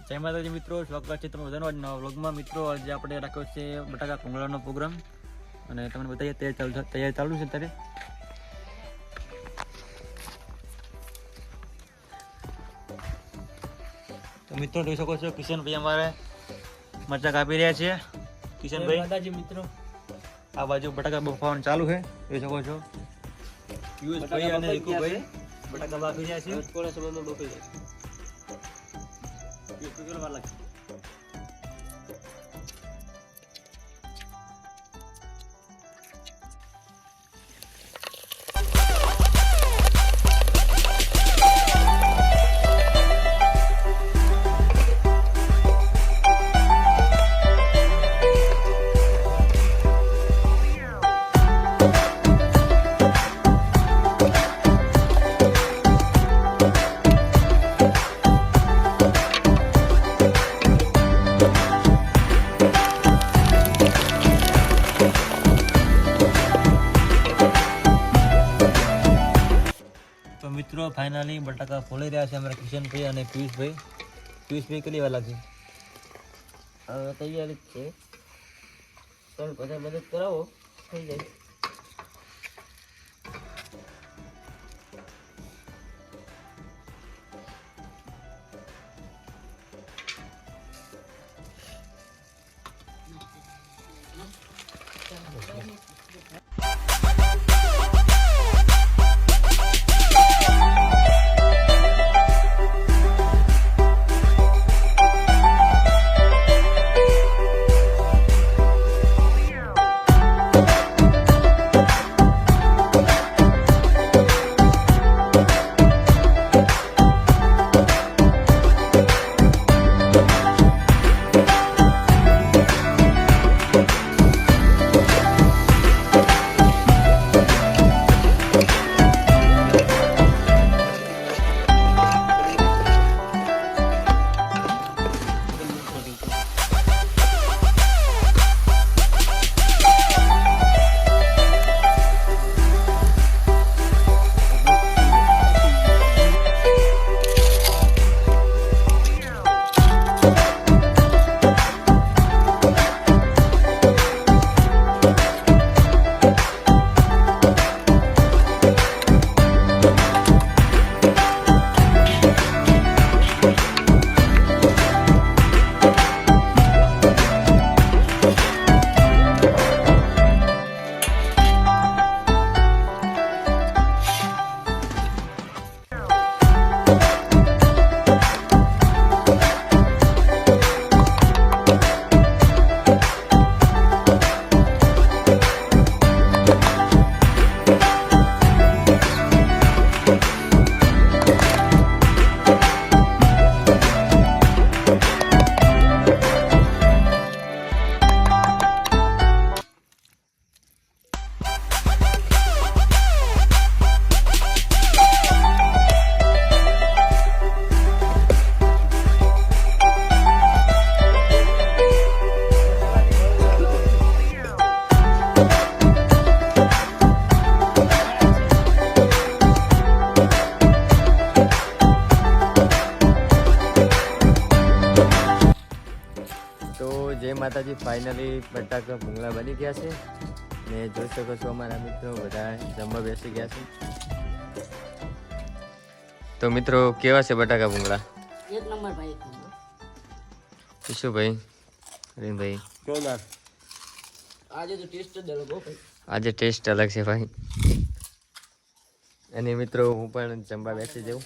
જય માતાજી મિત્રો, સ્વાગત છે તમારું બધાનો આજના વ્લોગમાં. મિત્રો આજે આપણે રાખ્યો છે બટાકા ભૂંગળાનો પ્રોગ્રામ અને તમને બતાવીએ તૈયાર ચાલુ છે અત્યારે. તો મિત્રો જોઈ શકો છો કિશનભાઈ અમારે મરચા કાપી રહ્યા છે. કિશનભાઈ માતાજી મિત્રો, આ બાજુ બટાકા બફાવાનું ચાલુ છે, જોઈ શકો છો. પિયુષભાઈ અને રીકુભાઈ બટાકા બાફી રહ્યા છે. થોડા સમયમાં બફાઈ જાય. તો મિત્રો ફાઇનલી બટાકા ફોલી રહ્યા છે અમારા કિશનભાઈ અને પિયુષભાઈ. પિયુષભાઈ કેટલી વાર લાગશે? તૈયારી જ છે. ચાલો બધા મદદ કરાવો, થઈ જાય. તો જય માતાજી, ફાઇનલી બટાકા ભૂંગળા બની ગયા છે ને જોઈ શકો છો અમારા મિત્રો બધા જમવા બેસી ગયા છે. તો મિત્રો કેવા છે બટાકા ભૂંગળા? એક નંબર ભાઈ. કિશુભાઈ, રીનભાઈ, જોરદાર. આજે તો ટેસ્ટ જ અલગ હો ભાઈ. આજે ટેસ્ટ અલગ છે ભાઈ. અને મિત્રો હું પણ જમવા બેસી જાઉં.